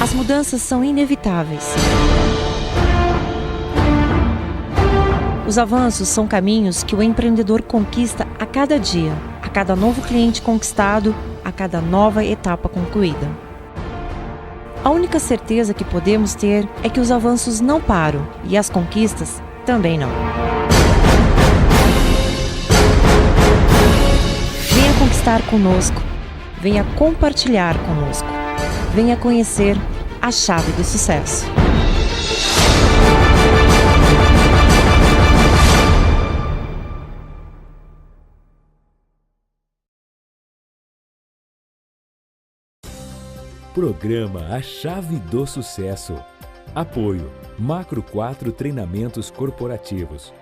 As mudanças são inevitáveis. Os avanços são caminhos que o empreendedor conquista a cada dia, a cada novo cliente conquistado, a cada nova etapa concluída. A única certeza que podemos ter é que os avanços não param e as conquistas também não. Venha conquistar conosco, venha compartilhar conosco, venha conhecer a chave do sucesso. Programa A Chave do Sucesso. Apoio Macro 4 Treinamentos Corporativos.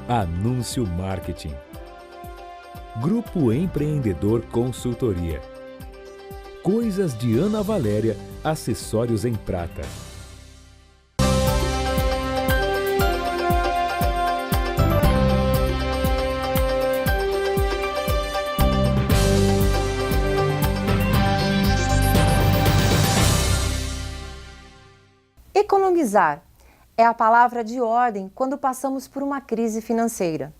Anúncio Marketing. Grupo Empreendedor Consultoria. Coisas de Ana Valéria, acessórios em prata. Economizar é a palavra de ordem quando passamos por uma crise financeira.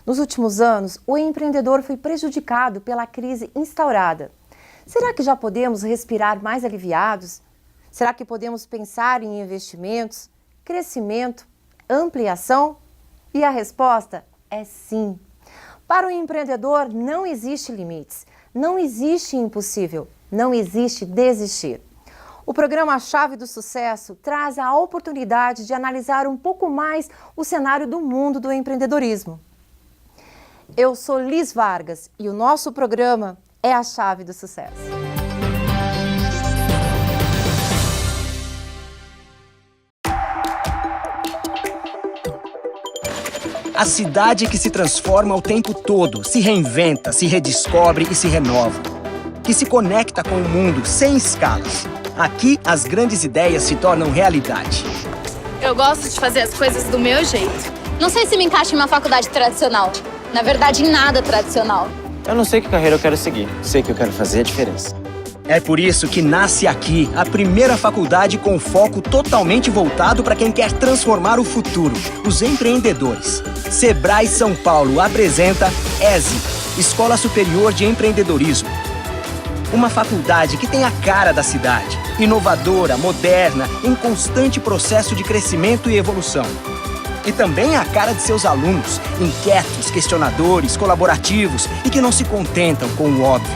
Nos últimos anos, o empreendedor foi prejudicado pela crise instaurada. Será que já podemos respirar mais aliviados? Será que podemos pensar em investimentos, crescimento, ampliação? E a resposta é sim. Para o empreendedor não existe limites, não existe impossível, não existe desistir. O programa Chave do Sucesso traz a oportunidade de analisar um pouco mais o cenário do mundo do empreendedorismo. Eu sou Liz Vargas e o nosso programa é a Chave do Sucesso. A cidade que se transforma o tempo todo, se reinventa, se redescobre e se renova. Que se conecta com o mundo sem escalas. Aqui, as grandes ideias se tornam realidade. Eu gosto de fazer as coisas do meu jeito. Não sei se me encaixa em uma faculdade tradicional. Na verdade, em nada tradicional. Eu não sei que carreira eu quero seguir. Sei que eu quero fazer a diferença. É por isso que nasce aqui a primeira faculdade com foco totalmente voltado para quem quer transformar o futuro, os empreendedores. Sebrae São Paulo apresenta ESE, Escola Superior de Empreendedorismo. Uma faculdade que tem a cara da cidade, inovadora, moderna, em constante processo de crescimento e evolução. E também a cara de seus alunos, inquietos, questionadores, colaborativos e que não se contentam com o óbvio.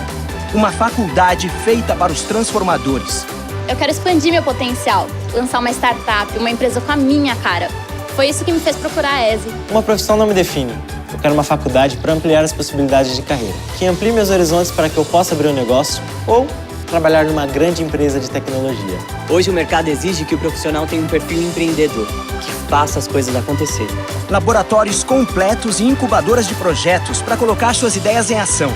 Uma faculdade feita para os transformadores. Eu quero expandir meu potencial, lançar uma startup, uma empresa com a minha cara. Foi isso que me fez procurar a ESE. Uma profissão não me define. Eu quero uma faculdade para ampliar as possibilidades de carreira, que amplie meus horizontes para que eu possa abrir um negócio ou trabalhar numa grande empresa de tecnologia. Hoje o mercado exige que o profissional tenha um perfil empreendedor, que faça as coisas acontecerem. Laboratórios completos e incubadoras de projetos para colocar suas ideias em ação.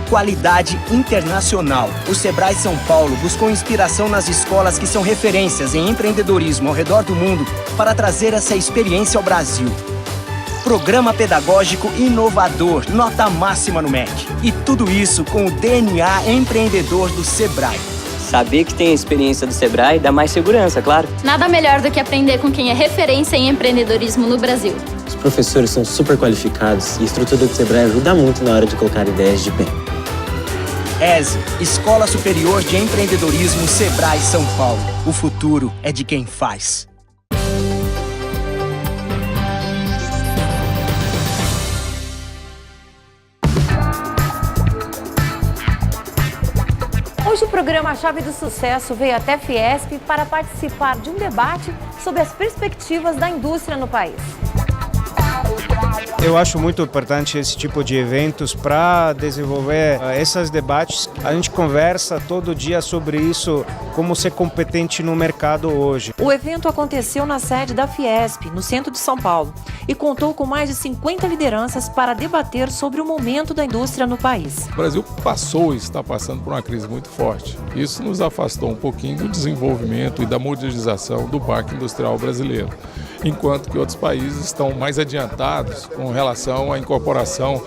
Qualidade internacional. O Sebrae São Paulo buscou inspiração nas escolas que são referências em empreendedorismo ao redor do mundo para trazer essa experiência ao Brasil. Programa pedagógico inovador, nota máxima no MEC. E tudo isso com o DNA empreendedor do Sebrae. Saber que tem a experiência do Sebrae dá mais segurança, claro. Nada melhor do que aprender com quem é referência em empreendedorismo no Brasil. Os professores são super qualificados e a estrutura do Sebrae ajuda muito na hora de colocar ideias de pé. ESE, Escola Superior de Empreendedorismo Sebrae São Paulo. O futuro é de quem faz. Hoje o programa Chave do Sucesso veio até Fiesp para participar de um debate sobre as perspectivas da indústria no país. Eu acho muito importante esse tipo de eventos para desenvolver esses debates. A gente conversa todo dia sobre isso, como ser competente no mercado hoje. O evento aconteceu na sede da Fiesp, no centro de São Paulo, e contou com mais de 50 lideranças para debater sobre o momento da indústria no país. O Brasil passou e está passando por uma crise muito forte. Isso nos afastou um pouquinho do desenvolvimento e da modernização do parque industrial brasileiro, enquanto que outros países estão mais adiantados com relação à incorporação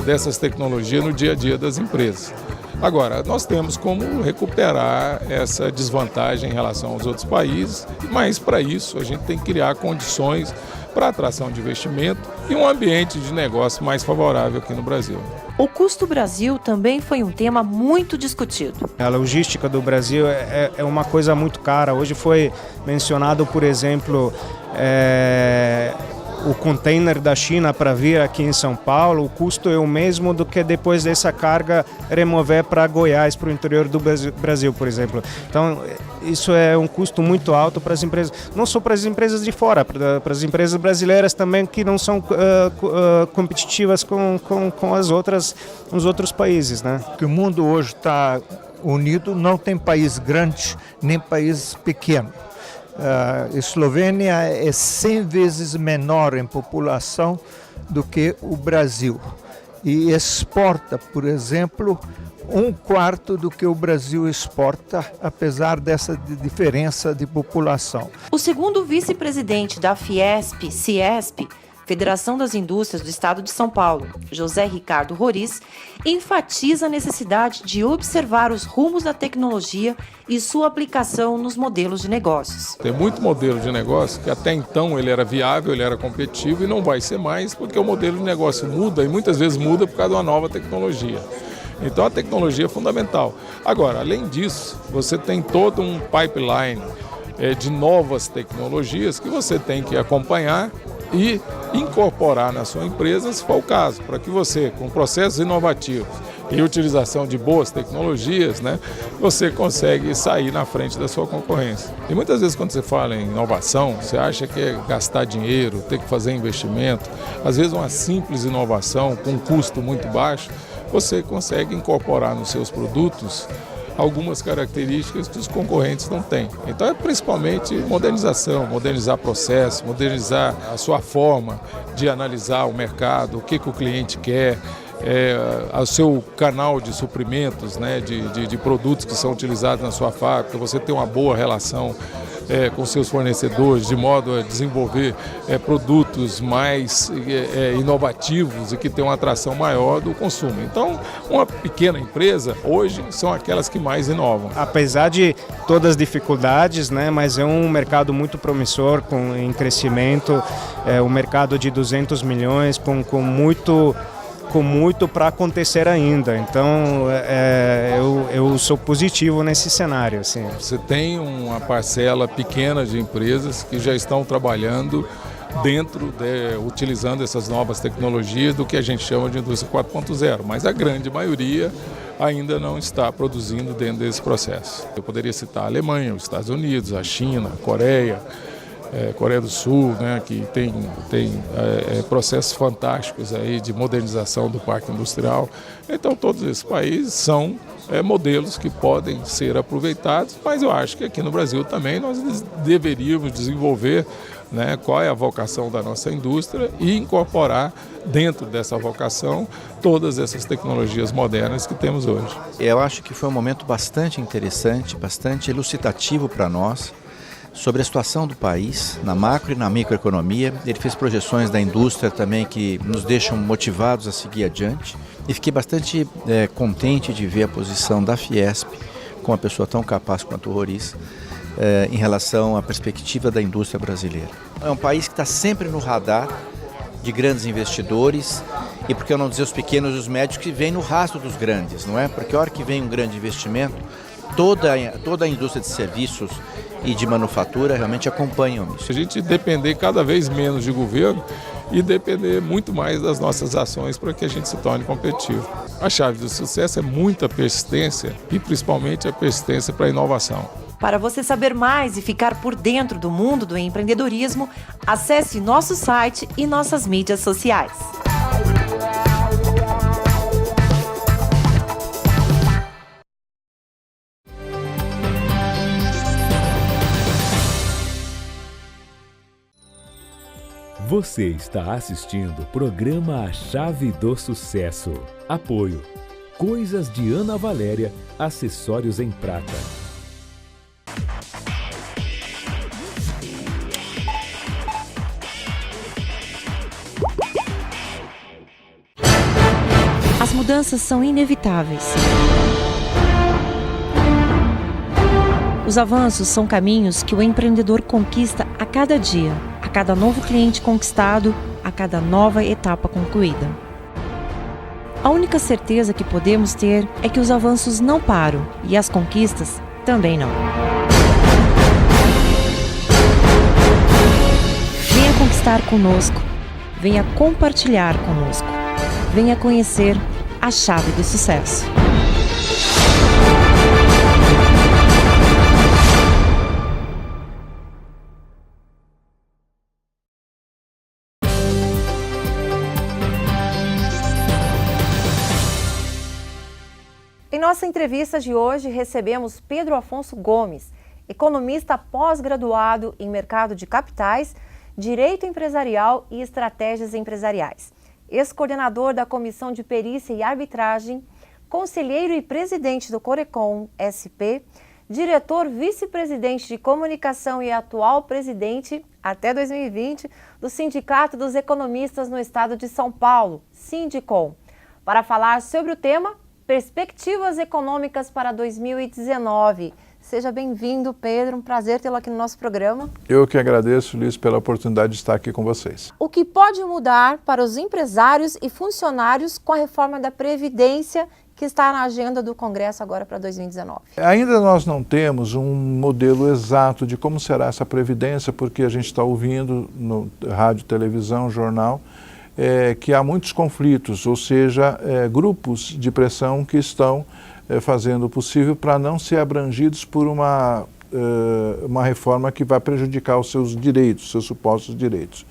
dessas tecnologias no dia a dia das empresas. Agora, nós temos como recuperar essa desvantagem em relação aos outros países, mas para isso a gente tem que criar condições para atração de investimento e um ambiente de negócio mais favorável aqui no Brasil. O custo Brasil também foi um tema muito discutido. A logística do Brasil é uma coisa muito cara. Hoje foi mencionado, por exemplo, o container da China para vir aqui em São Paulo, o custo é o mesmo do que depois dessa carga remover para Goiás, para o interior do Brasil, por exemplo. Então, isso é um custo muito alto para as empresas, não só para as empresas de fora, para as empresas brasileiras também que não são competitivas com os outros países, né? Que o mundo hoje está unido, não tem país grande nem país pequeno. A Eslovênia é 100 vezes menor em população do que o Brasil e exporta, por exemplo, 1/4 do que o Brasil exporta, apesar dessa diferença de população. O segundo vice-presidente da Fiesp-Ciesp, Federação das Indústrias do Estado de São Paulo, José Ricardo Roriz, enfatiza a necessidade de observar os rumos da tecnologia e sua aplicação nos modelos de negócios. Tem muito modelo de negócio que até então ele era viável, ele era competitivo e não vai ser mais porque o modelo de negócio muda e muitas vezes muda por causa de uma nova tecnologia. Então a tecnologia é fundamental. Agora, além disso, você tem todo um pipeline de novas tecnologias que você tem que acompanhar e incorporar na sua empresa, se for o caso, para que você, com processos inovativos e utilização de boas tecnologias, né, você consegue sair na frente da sua concorrência. E muitas vezes quando você fala em inovação, você acha que é gastar dinheiro, ter que fazer investimento. Às vezes uma simples inovação com um custo muito baixo, você consegue incorporar nos seus produtos algumas características que os concorrentes não têm. Então é principalmente modernização, modernizar processo, modernizar a sua forma de analisar o mercado, o que o cliente quer, o seu canal de suprimentos, né, de produtos que são utilizados na sua fábrica, você ter uma boa relação com seus fornecedores, de modo a desenvolver produtos mais inovativos e que tenham uma atração maior do consumo. Então, uma pequena empresa, hoje, são aquelas que mais inovam. Apesar de todas as dificuldades, né, mas é um mercado muito promissor, em crescimento, um mercado de 200 milhões, com muito para acontecer ainda. Então, eu sou positivo nesse cenário. Assim. Você tem uma parcela pequena de empresas que já estão trabalhando utilizando essas novas tecnologias do que a gente chama de indústria 4.0, mas a grande maioria ainda não está produzindo dentro desse processo. Eu poderia citar a Alemanha, os Estados Unidos, a China, a Coreia do Sul, né, que tem processos fantásticos aí de modernização do parque industrial. Então todos esses países são modelos que podem ser aproveitados, mas eu acho que aqui no Brasil também nós deveríamos desenvolver, né, qual é a vocação da nossa indústria e incorporar dentro dessa vocação todas essas tecnologias modernas que temos hoje. Eu acho que foi um momento bastante interessante, bastante elucidativo para nós, sobre a situação do país, na macro e na microeconomia. Ele fez projeções da indústria também que nos deixam motivados a seguir adiante. E fiquei bastante contente de ver a posição da Fiesp, com uma pessoa tão capaz quanto o Roriz, em relação à perspectiva da indústria brasileira. É um país que está sempre no radar de grandes investidores, e por que não dizer os pequenos e os médios que vêm no rastro dos grandes, não é? Porque a hora que vem um grande investimento, toda a indústria de serviços e de manufatura realmente acompanham isso. A gente depender cada vez menos de governo e depender muito mais das nossas ações para que a gente se torne competitivo. A chave do sucesso é muita persistência e principalmente a persistência para a inovação. Para você saber mais e ficar por dentro do mundo do empreendedorismo, acesse nosso site e nossas mídias sociais. Você está assistindo o programa A Chave do Sucesso. Apoio: Coisas de Ana Valéria, acessórios em prata. As mudanças são inevitáveis. Os avanços são caminhos que o empreendedor conquista a cada dia, a cada novo cliente conquistado, a cada nova etapa concluída. A única certeza que podemos ter é que os avanços não param e as conquistas também não. Venha conquistar conosco, venha compartilhar conosco, venha conhecer a chave do sucesso. Em nossa entrevista de hoje, recebemos Pedro Afonso Gomes, economista pós-graduado em mercado de capitais, direito empresarial e estratégias empresariais, ex-coordenador da Comissão de Perícia e Arbitragem, conselheiro e presidente do Corecon SP, diretor vice-presidente de comunicação e atual presidente, até 2020, do Sindicato dos Economistas no Estado de São Paulo, Sindicom, para falar sobre o tema Perspectivas Econômicas para 2019. Seja bem-vindo, Pedro. Um prazer tê-lo aqui no nosso programa. Eu que agradeço, Liz, pela oportunidade de estar aqui com vocês. O que pode mudar para os empresários e funcionários com a reforma da Previdência que está na agenda do Congresso agora para 2019? Ainda nós não temos um modelo exato de como será essa Previdência, porque a gente está ouvindo no rádio, televisão, jornal, que há muitos conflitos, ou seja, grupos de pressão que estão fazendo o possível para não ser abrangidos por uma reforma que vai prejudicar os seus direitos, seus supostos direitos.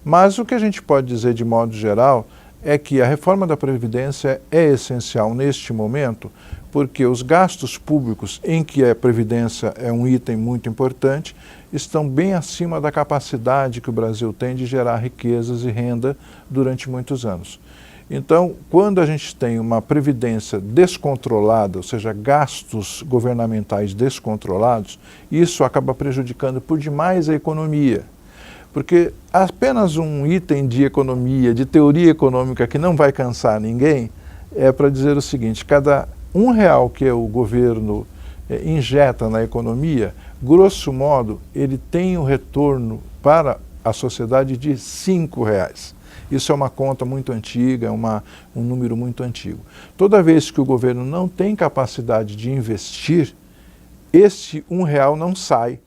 Mas o que a gente pode dizer de modo geral é que a reforma da Previdência é essencial neste momento, porque os gastos públicos, em que a Previdência é um item muito importante, estão bem acima da capacidade que o Brasil tem de gerar riquezas e renda durante muitos anos. Então, quando a gente tem uma previdência descontrolada, ou seja, gastos governamentais descontrolados, isso acaba prejudicando por demais a economia. Porque apenas um item de economia, de teoria econômica que não vai cansar ninguém, é para dizer o seguinte: cada R$1 que o governo injeta na economia, grosso modo, ele tem um retorno para a sociedade de R$5. Isso é uma conta muito antiga, é um número muito antigo. Toda vez que o governo não tem capacidade de investir, esse R$1 não sai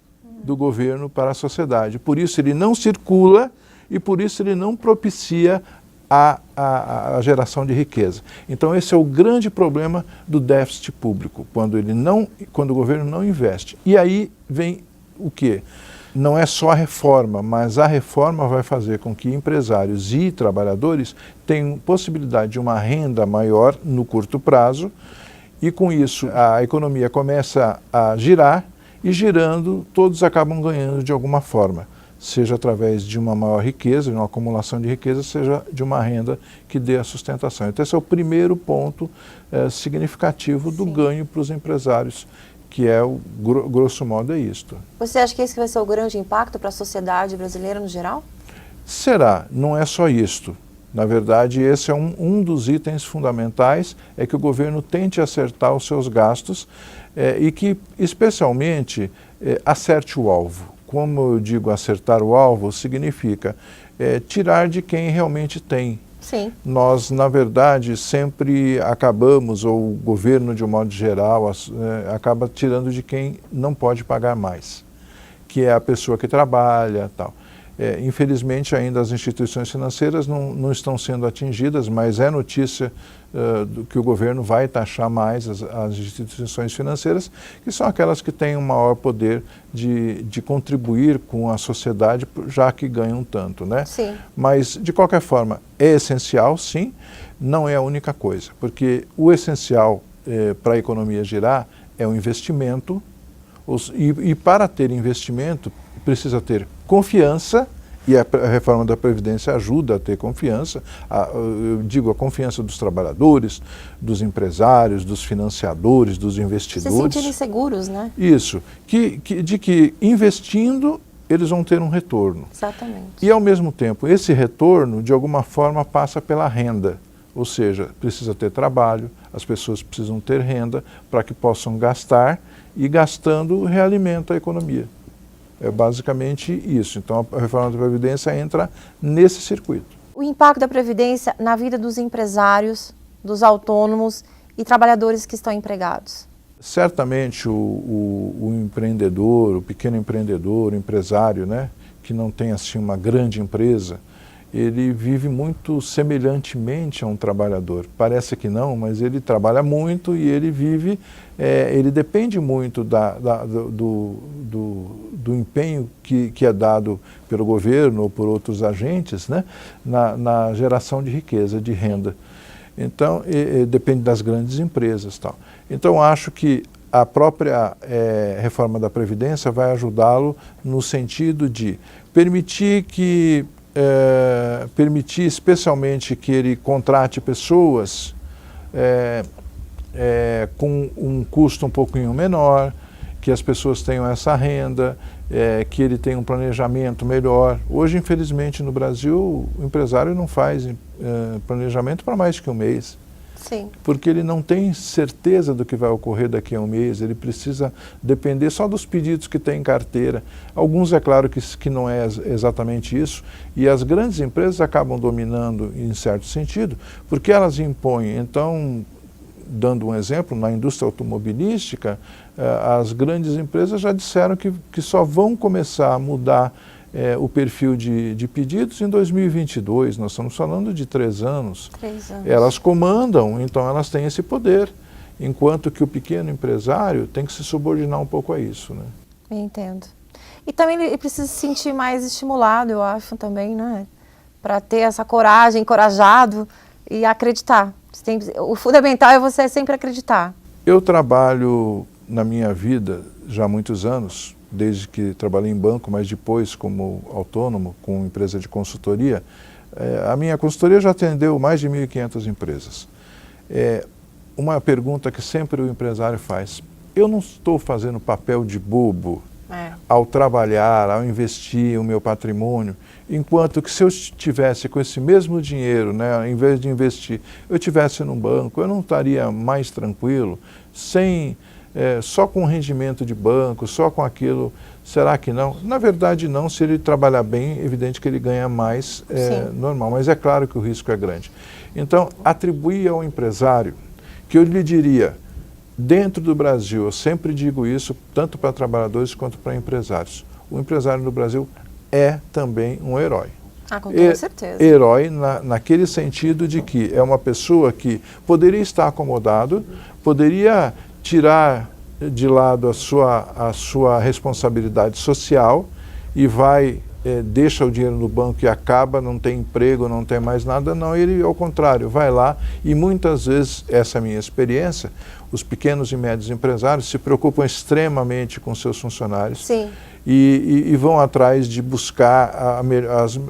do governo para a sociedade. Por isso ele não circula e por isso ele não propicia a geração de riqueza. Então esse é o grande problema do déficit público, quando o governo não investe. E aí vem o quê? Não é só a reforma, mas a reforma vai fazer com que empresários e trabalhadores tenham possibilidade de uma renda maior no curto prazo e com isso a economia começa a girar e girando todos acabam ganhando de alguma forma, seja através de uma maior riqueza, de uma acumulação de riqueza, seja de uma renda que dê a sustentação. Então esse é o primeiro ponto significativo do ganho para os empresários, que é, grosso modo, é isto. Você acha que esse vai ser o grande impacto para a sociedade brasileira no geral? Será, não é só isto. Na verdade, esse é um dos itens fundamentais, é que o governo tente acertar os seus gastos e que, especialmente, acerte o alvo. Como eu digo, acertar o alvo significa tirar de quem realmente tem. Sim. Nós, na verdade, sempre acabamos, ou o governo de um modo geral, acaba tirando de quem não pode pagar mais, que é a pessoa que trabalha e tal. Infelizmente, ainda as instituições financeiras não estão sendo atingidas, mas é notícia que o governo vai taxar mais as instituições financeiras, que são aquelas que têm um maior poder de contribuir com a sociedade, já que ganham tanto, né? Sim. Mas, de qualquer forma, é essencial, sim, não é a única coisa, porque o essencial para a economia girar é o investimento, e para ter investimento precisa ter confiança, e a reforma da Previdência ajuda a ter confiança, eu digo a confiança dos trabalhadores, dos empresários, dos financiadores, dos investidores. Se sentirem seguros, né? Isso, de que investindo eles vão ter um retorno. Exatamente. E ao mesmo tempo, esse retorno de alguma forma passa pela renda, ou seja, precisa ter trabalho, as pessoas precisam ter renda para que possam gastar e gastando realimenta a economia. É basicamente isso. Então a reforma da Previdência entra nesse circuito. O impacto da Previdência na vida dos empresários, dos autônomos e trabalhadores que estão empregados. Certamente o empreendedor, o pequeno empreendedor, o empresário, né, que não tem assim uma grande empresa, ele vive muito semelhantemente a um trabalhador. Parece que não, mas ele trabalha muito e ele vive, ele depende muito do empenho que é dado pelo governo ou por outros agentes, né, na geração de riqueza, de renda. Então, depende das grandes empresas, tal. Então, acho que a própria reforma da Previdência vai ajudá-lo no sentido de permitir especialmente que ele contrate pessoas com um custo um pouquinho menor, que as pessoas tenham essa renda, que ele tenha um planejamento melhor. Hoje, infelizmente, no Brasil, o empresário não faz planejamento para mais que um mês. Sim. Porque ele não tem certeza do que vai ocorrer daqui a um mês, ele precisa depender só dos pedidos que tem em carteira. Alguns, é claro que não é exatamente isso, e as grandes empresas acabam dominando em certo sentido, porque elas impõem. Então, dando um exemplo, na indústria automobilística, as grandes empresas já disseram que só vão começar a mudar o perfil de pedidos em 2022, nós estamos falando de 3 anos. 3 anos. Elas comandam, então elas têm esse poder, enquanto que o pequeno empresário tem que se subordinar um pouco a isso, né? Eu entendo. E também ele precisa se sentir mais estimulado, eu acho também, né? Para ter essa coragem, encorajado e acreditar. O fundamental é você sempre acreditar. Eu trabalho na minha vida já há muitos anos, desde que trabalhei em banco, mas depois como autônomo, com empresa de consultoria. A minha consultoria já atendeu mais de 1.500 empresas. Uma pergunta que sempre o empresário faz: eu não estou fazendo papel de bobo ao trabalhar, ao investir o meu patrimônio, enquanto que se eu estivesse com esse mesmo dinheiro, né, em vez de investir, eu estivesse num banco, eu não estaria mais tranquilo, só com rendimento de banco, só com aquilo? Será que não? Na verdade não, se ele trabalhar bem, é evidente que ele ganha mais, normal, mas é claro que o risco é grande. Então, atribuir ao empresário, que eu lhe diria, dentro do Brasil, eu sempre digo isso, tanto para trabalhadores quanto para empresários, o empresário no Brasil é também um herói. Com toda certeza. Herói naquele sentido de que é uma pessoa que poderia estar acomodado, poderia tirar de lado a sua responsabilidade social e deixa o dinheiro no banco e acaba, não tem emprego, não tem mais nada. Não, ele ao contrário, vai lá e muitas vezes, essa é a minha experiência, os pequenos e médios empresários se preocupam extremamente com seus funcionários. Sim. E vão atrás de buscar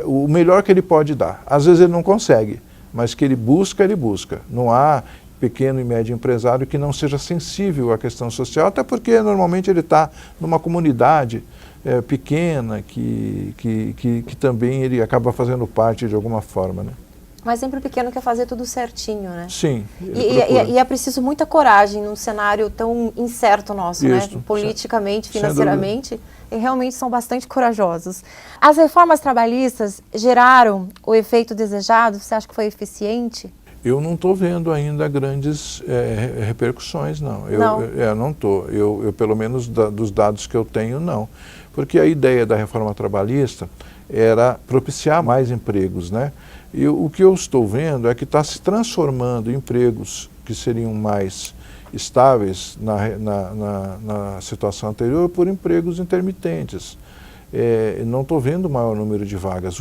o melhor que ele pode dar. Às vezes ele não consegue, mas que ele busca, ele busca. Não há pequeno e médio empresário que não seja sensível à questão social, até porque normalmente ele está numa comunidade pequena que também ele acaba fazendo parte de alguma forma, né? Mas sempre o pequeno quer fazer tudo certinho, né? Sim. E é preciso muita coragem num cenário tão incerto nosso, isso, né? Politicamente, financeiramente, e realmente são bastante corajosos. As reformas trabalhistas geraram o efeito desejado? Você acha que foi eficiente? Eu não estou vendo ainda grandes repercussões, não. Eu não estou. Eu, pelo menos dos dados que eu tenho, não. Porque a ideia da reforma trabalhista era propiciar mais empregos, né? E o que eu estou vendo é que está se transformando empregos que seriam mais estáveis na situação anterior por empregos intermitentes. Não estou vendo o maior número de vagas.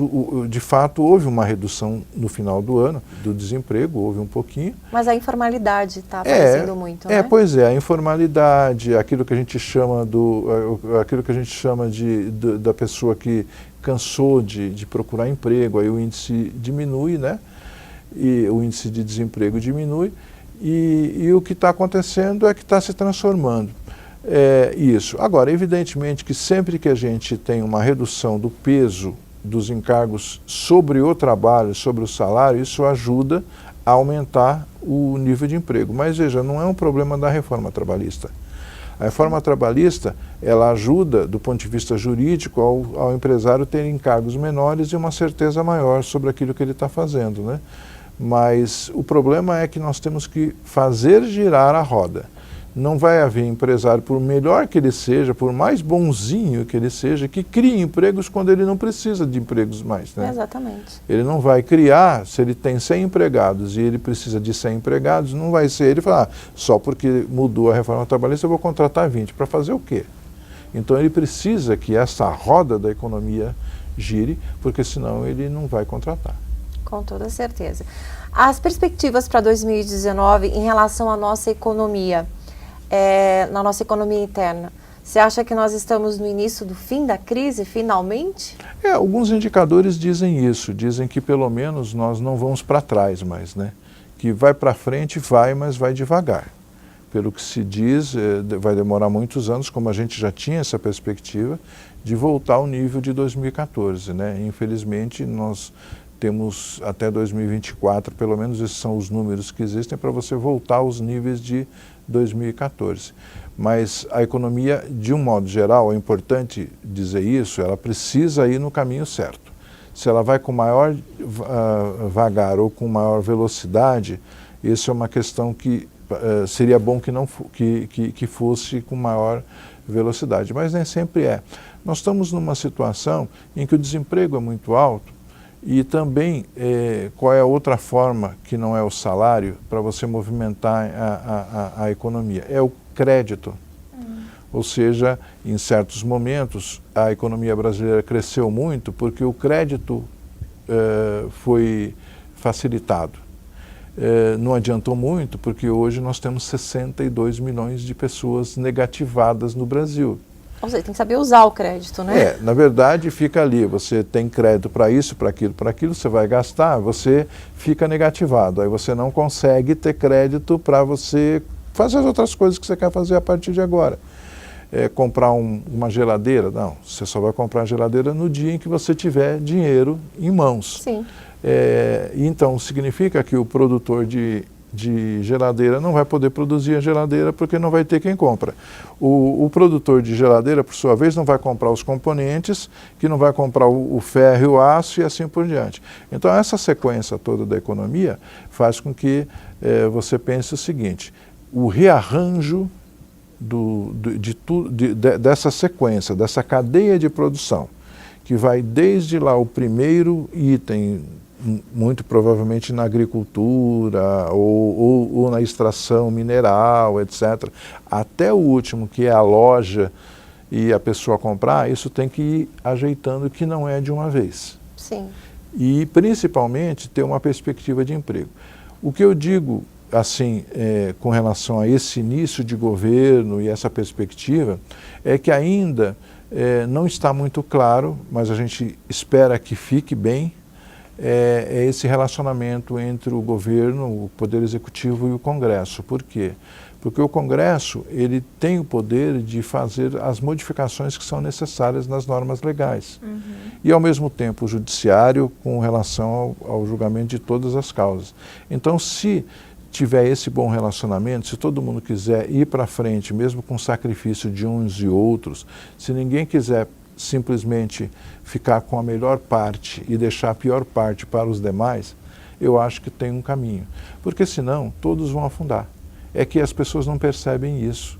De fato, houve uma redução no final do ano do desemprego, houve um pouquinho. Mas a informalidade está aparecendo muito, né? Pois é, a informalidade, aquilo que a gente chama da pessoa que cansou de procurar emprego, aí o índice diminui, né? E o índice de desemprego diminui, e o que está acontecendo é que está se transformando. Isso. Agora, evidentemente que sempre que a gente tem uma redução do peso dos encargos sobre o trabalho, sobre o salário, isso ajuda a aumentar o nível de emprego. Mas veja, não é um problema da reforma trabalhista. A reforma trabalhista, ela ajuda, do ponto de vista jurídico, ao empresário ter encargos menores e uma certeza maior sobre aquilo que ele está fazendo, né? Mas o problema é que nós temos que fazer girar a roda. Não vai haver empresário, por melhor que ele seja, por mais bonzinho que ele seja, que crie empregos quando ele não precisa de empregos mais, né? Exatamente. Ele não vai criar, se ele tem 100 empregados e ele precisa de 100 empregados, não vai ser ele falar, só porque mudou a reforma trabalhista eu vou contratar 20. Para fazer o quê? Então ele precisa que essa roda da economia gire, porque senão ele não vai contratar. Com toda certeza. As perspectivas para 2019 em relação à nossa economia, na nossa economia interna, você acha que nós estamos no início do fim da crise, finalmente? Alguns indicadores dizem isso, dizem que pelo menos nós não vamos para trás mais, né? Que vai para frente, vai, mas vai devagar. Pelo que se diz, vai demorar muitos anos, como a gente já tinha essa perspectiva, de voltar ao nível de 2014, né? Infelizmente, nós temos até 2024, pelo menos esses são os números que existem, para você voltar aos níveis de 2014. Mas a economia, de um modo geral, é importante dizer isso, ela precisa ir no caminho certo. Se ela vai com maior vagar ou com maior velocidade, isso é uma questão que seria bom que fosse com maior velocidade, mas nem sempre é. Nós estamos numa situação em que o desemprego é muito alto, e também, qual é a outra forma que não é o salário para você movimentar a economia? É o crédito. Ou seja, em certos momentos, a economia brasileira cresceu muito porque o crédito foi facilitado. Não adiantou muito porque hoje nós temos 62 milhões de pessoas negativadas no Brasil. Ou seja, tem que saber usar o crédito, né? Na verdade fica ali, você tem crédito para isso, para aquilo, você vai gastar, você fica negativado, aí você não consegue ter crédito para você fazer as outras coisas que você quer fazer a partir de agora. Comprar uma geladeira, não, você só vai comprar a geladeira no dia em que você tiver dinheiro em mãos. Sim. Então, significa que o produtor de geladeira não vai poder produzir a geladeira porque não vai ter quem compra. O produtor de geladeira, por sua vez, não vai comprar os componentes, que não vai comprar o ferro e o aço e assim por diante. Então, essa sequência toda da economia faz com que você pense o seguinte, o rearranjo dessa sequência, dessa cadeia de produção, que vai desde lá o primeiro item, muito provavelmente na agricultura ou na extração mineral, etc., até o último, que é a loja e a pessoa comprar, isso tem que ir ajeitando, que não é de uma vez. Sim. E, principalmente, ter uma perspectiva de emprego. O que eu digo, assim, com relação a esse início de governo e essa perspectiva, é que ainda não está muito claro, mas a gente espera que fique bem, é esse relacionamento entre o governo, o Poder Executivo e o Congresso. Por quê? Porque o Congresso, ele tem o poder de fazer as modificações que são necessárias nas normas legais. E, ao mesmo tempo, o Judiciário com relação ao julgamento de todas as causas. Então, se tiver esse bom relacionamento, se todo mundo quiser ir para frente, mesmo com sacrifício de uns e outros, se ninguém quiser simplesmente ficar com a melhor parte e deixar a pior parte para os demais, eu acho que tem um caminho. Porque senão todos vão afundar. É que as pessoas não percebem isso.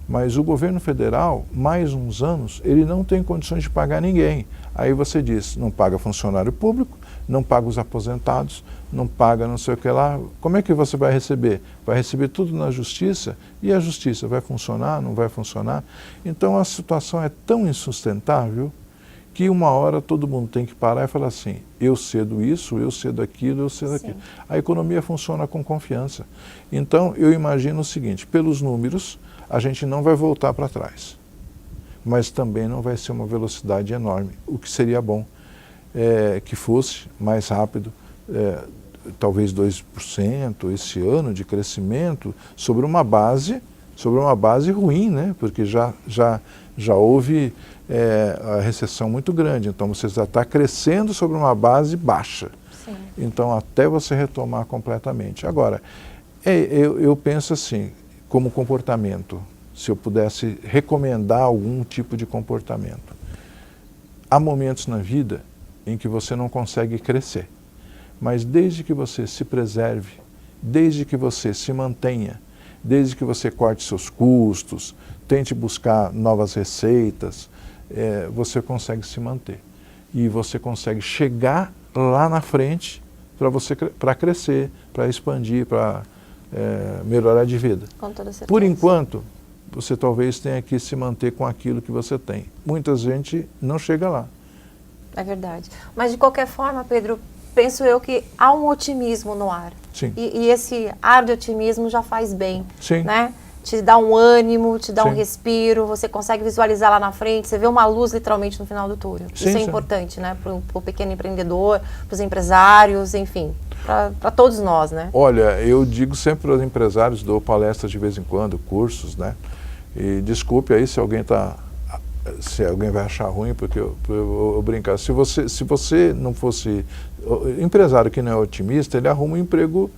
Mas o governo federal, mais uns anos, ele não tem condições de pagar ninguém. Aí você diz, não paga funcionário público, não paga os aposentados, não paga não sei o que lá. Como é que você vai receber? Vai receber tudo na justiça? E a justiça vai funcionar, não vai funcionar? Então a situação é tão insustentável que uma hora todo mundo tem que parar e falar assim, eu cedo isso, eu cedo aquilo, eu cedo aquilo. A economia funciona com confiança. Então eu imagino o seguinte, pelos números, a gente não vai voltar para trás, mas também não vai ser uma velocidade enorme, o que seria bom que fosse mais rápido, talvez 2% esse ano de crescimento, sobre uma base ruim, né? Porque já houve a recessão muito grande, então você já está crescendo sobre uma base baixa. Sim. Então até você retomar completamente. Agora, eu penso assim, como comportamento, se eu pudesse recomendar algum tipo de comportamento. Há momentos na vida em que você não consegue crescer, mas desde que você se preserve, desde que você se mantenha, desde que você corte seus custos, tente buscar novas receitas, você consegue se manter. E você consegue chegar lá na frente para crescer, para expandir, para melhorar de vida. Com toda certeza. Por enquanto, você talvez tenha que se manter com aquilo que você tem. Muita gente não chega lá. É verdade. Mas, de qualquer forma, Pedro, penso eu que há um otimismo no ar. Sim. E esse ar de otimismo já faz bem. Sim. Né? Te dá um ânimo, te dá um Sim. respiro, você consegue visualizar lá na frente, você vê uma luz literalmente no final do túnel. Sim, Isso é sim. importante, né? Para o pequeno empreendedor, para os empresários, enfim, para todos nós, né? Olha, eu digo sempre para os empresários, dou palestras de vez em quando, cursos, né? E desculpe aí se alguém vai achar ruim, porque eu vou brincar. Se você não fosse empresário que não é otimista, ele arruma um emprego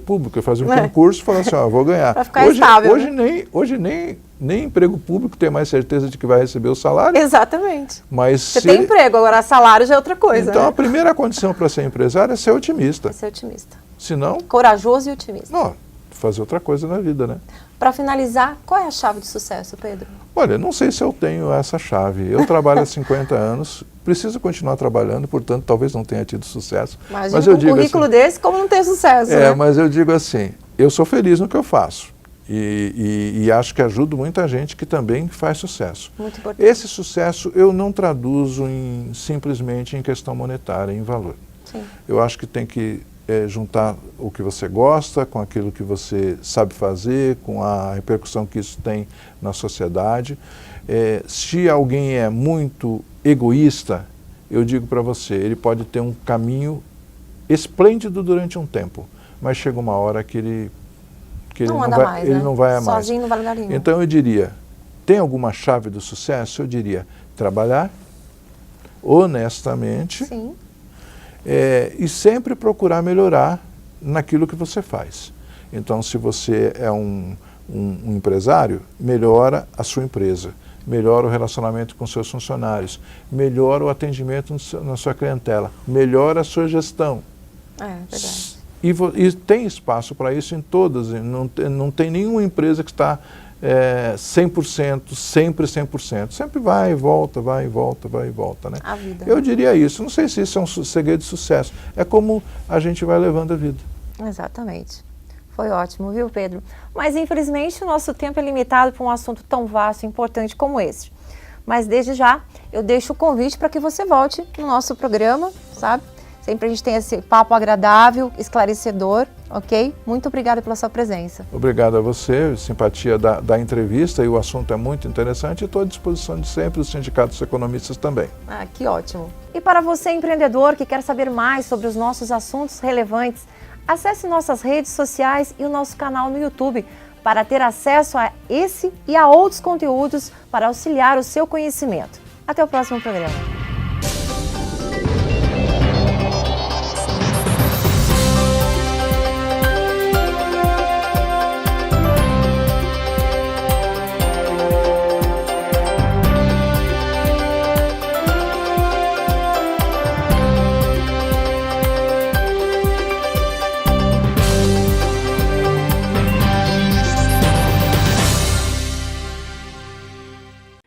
público, faz um concurso e fala assim, vou ganhar. Pra ficar estável, hoje nem emprego público tem mais certeza de que vai receber o salário. Exatamente. Mas você tem emprego, agora salário já é outra coisa. Então, né? A primeira condição para ser empresário é ser otimista. É ser otimista. Senão... Corajoso e otimista. Não, fazer outra coisa na vida, né? Para finalizar, qual é a chave de sucesso, Pedro? Olha, não sei se eu tenho essa chave. Eu trabalho há 50 anos, preciso continuar trabalhando, portanto, talvez não tenha tido sucesso. Mas eu digo um currículo assim, desse, como não ter sucesso, né? Mas eu digo assim, eu sou feliz no que eu faço. E acho que ajudo muita gente que também faz sucesso. Muito importante. Esse sucesso eu não traduzo simplesmente em questão monetária, em valor. Sim. Eu acho que tem que juntar o que você gosta com aquilo que você sabe fazer, com a repercussão que isso tem na sociedade. Se alguém é muito egoísta, eu digo para você, ele pode ter um caminho esplêndido durante um tempo, mas chega uma hora que ele não vai mais. Sozinho não vale nada nenhum. Então eu diria, tem alguma chave do sucesso? Eu diria, trabalhar honestamente. Sim. E sempre procurar melhorar naquilo que você faz. Então, se você é um empresário, melhora a sua empresa, melhora o relacionamento com seus funcionários, melhora o atendimento na sua clientela, melhora a sua gestão. Verdade. E tem espaço para isso em todas, não tem nenhuma empresa que está 100%, sempre 100%. Sempre vai e volta, vai e volta, vai e volta, né? A vida. Eu diria isso. Não sei se isso é um segredo de sucesso. É como a gente vai levando a vida. Exatamente. Foi ótimo, viu, Pedro? Mas, infelizmente, o nosso tempo é limitado para um assunto tão vasto e importante como esse. Mas, desde já, eu deixo o convite para que você volte no nosso programa, sabe? Sempre a gente tem esse papo agradável, esclarecedor, ok? Muito obrigada pela sua presença. Obrigado a você, simpatia da entrevista, e o assunto é muito interessante e estou à disposição de sempre, os sindicatos economistas também. Que ótimo. E para você, empreendedor, que quer saber mais sobre os nossos assuntos relevantes, acesse nossas redes sociais e o nosso canal no YouTube para ter acesso a esse e a outros conteúdos para auxiliar o seu conhecimento. Até o próximo programa.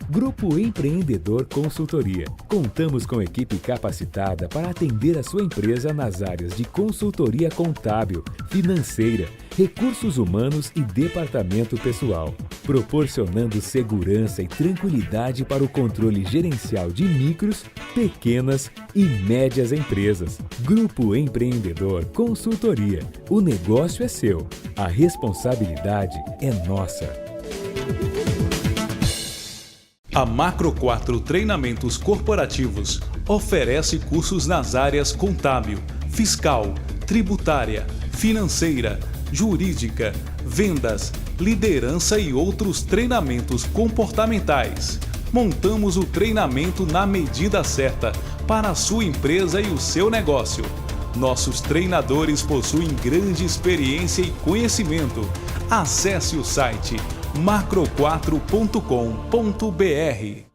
Grupo Empreendedor Consultoria. Contamos com equipe capacitada para atender a sua empresa nas áreas de consultoria contábil, financeira, recursos humanos e departamento pessoal, proporcionando segurança e tranquilidade para o controle gerencial de micros, pequenas e médias empresas. Grupo Empreendedor Consultoria. O negócio é seu, a responsabilidade é nossa. A Macro 4 Treinamentos Corporativos oferece cursos nas áreas contábil, fiscal, tributária, financeira, jurídica, vendas, liderança e outros treinamentos comportamentais. Montamos o treinamento na medida certa para a sua empresa e o seu negócio. Nossos treinadores possuem grande experiência e conhecimento. Acesse o site macro4.com.br.